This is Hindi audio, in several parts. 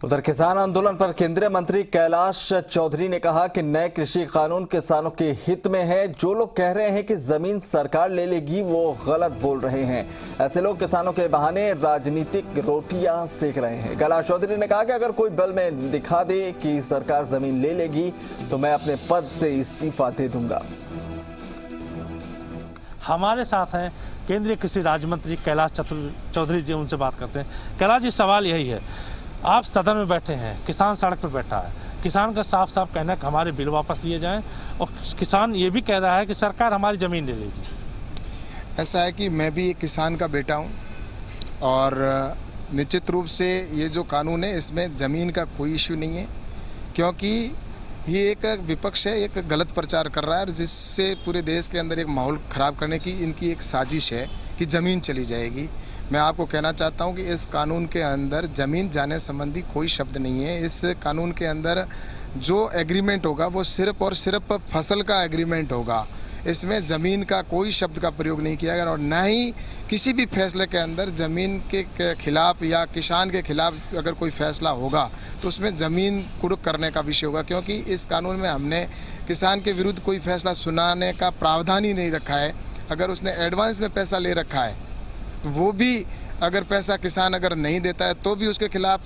उधर किसान आंदोलन पर केंद्रीय मंत्री कैलाश चौधरी ने कहा कि नए कृषि कानून किसानों के हित में है। जो लोग कह रहे हैं कि जमीन सरकार ले लेगी वो गलत बोल रहे हैं। ऐसे लोग किसानों के बहाने राजनीतिक रोटियां सेक रहे हैं। कैलाश चौधरी ने कहा कि अगर कोई बिल में दिखा दे कि सरकार जमीन ले लेगी तो मैं अपने पद से इस्तीफा दे दूंगा। हमारे साथ हैं केंद्रीय कृषि राज्य मंत्री कैलाश चौधरी जी, उनसे बात करते हैं। कैलाश जी, सवाल यही है, आप सदन में बैठे हैं, किसान सड़क पर बैठा है, किसान का साफ साफ कहना है कि हमारे बिल वापस लिए जाएं, और किसान ये भी कह रहा है कि सरकार हमारी ज़मीन ले लेगी। ऐसा है कि मैं भी एक किसान का बेटा हूं और निश्चित रूप से ये जो कानून है इसमें ज़मीन का कोई इश्यू नहीं है, क्योंकि ये एक विपक्ष है, एक गलत प्रचार कर रहा है जिससे पूरे देश के अंदर एक माहौल ख़राब करने की इनकी एक साजिश है कि ज़मीन चली जाएगी। मैं आपको कहना चाहता हूं कि इस कानून के अंदर ज़मीन जाने संबंधी कोई शब्द नहीं है। इस कानून के अंदर जो एग्रीमेंट होगा वो सिर्फ और सिर्फ फसल का एग्रीमेंट होगा। इसमें ज़मीन का कोई शब्द का प्रयोग नहीं किया गया और ना ही किसी भी फैसले के अंदर ज़मीन के खिलाफ या किसान के खिलाफ अगर कोई फैसला होगा तो उसमें ज़मीन कुर्क करने का विषय होगा, क्योंकि इस कानून में हमने किसान के विरुद्ध कोई फैसला सुनाने का प्रावधान ही नहीं रखा है। अगर उसने एडवांस में पैसा ले रखा है तो वो भी अगर पैसा किसान अगर नहीं देता है तो भी उसके खिलाफ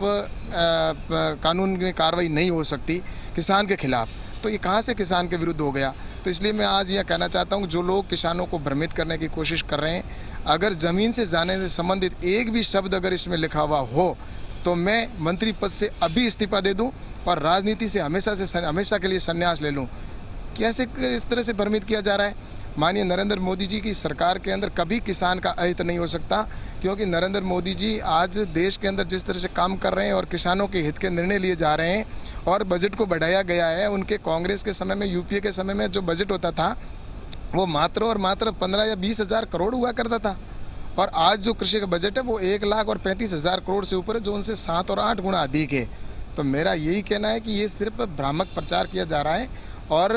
कानून में कार्रवाई नहीं हो सकती किसान के खिलाफ। तो ये कहाँ से किसान के विरुद्ध हो गया? तो इसलिए मैं आज यह कहना चाहता हूँ, जो लोग किसानों को भ्रमित करने की कोशिश कर रहे हैं, अगर ज़मीन से जाने से संबंधित एक भी शब्द अगर इसमें लिखा हुआ हो तो मैं मंत्री पद से अभी इस्तीफा दे दूँ और राजनीति से हमेशा के लिए संन्यास ले लूँ। कैसे इस तरह से भ्रमित किया जा रहा है? माननीय नरेंद्र मोदी जी की सरकार के अंदर कभी किसान का अहित नहीं हो सकता, क्योंकि नरेंद्र मोदी जी आज देश के अंदर जिस तरह से काम कर रहे हैं और किसानों के हित के निर्णय लिए जा रहे हैं और बजट को बढ़ाया गया है। उनके कांग्रेस के समय में, यूपीए के समय में जो बजट होता था वो मात्र और मात्र 15 या 20 हज़ार करोड़ हुआ करता था, और आज जो कृषि का बजट है वो 1,35,000 करोड़ से ऊपर है, जो उनसे 7 और 8 गुना अधिक है। तो मेरा यही कहना है कि ये सिर्फ भ्रामक प्रचार किया जा रहा है और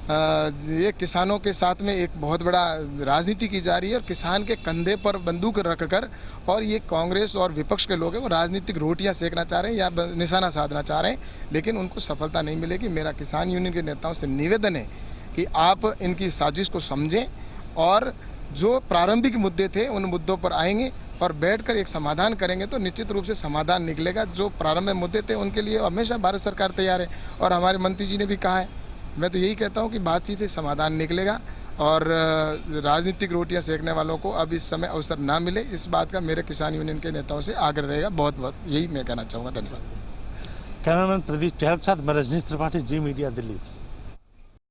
ये किसानों के साथ में एक बहुत बड़ा राजनीति की जा रही है और किसान के कंधे पर बंदूक रखकर, और ये कांग्रेस और विपक्ष के लोग हैं वो राजनीतिक रोटियां सेकना चाह रहे हैं या निशाना साधना चाह रहे हैं, लेकिन उनको सफलता नहीं मिलेगी। मेरा किसान यूनियन के नेताओं से निवेदन है कि आप इनकी साजिश को समझें और जो प्रारंभिक मुद्दे थे उन मुद्दों पर आएंगे और बैठकर एक समाधान करेंगे तो निश्चित रूप से समाधान निकलेगा। जो प्रारंभिक मुद्दे थे उनके लिए हमेशा भारत सरकार तैयार है, और हमारे मंत्री जी ने भी कहा है। मैं तो यही कहता हूं कि बातचीत से समाधान निकलेगा और राजनीतिक रोटियां सेकने वालों को अब इस समय अवसर ना मिले, इस बात का मेरे किसान यूनियन के नेताओं से आग्रह रहेगा। बहुत बहुत यही मैं कहना चाहूँगा। धन्यवाद। कैमरामैन प्रदीप चहल के साथ मैं रजनीश त्रिपाठी, जी मीडिया, दिल्ली।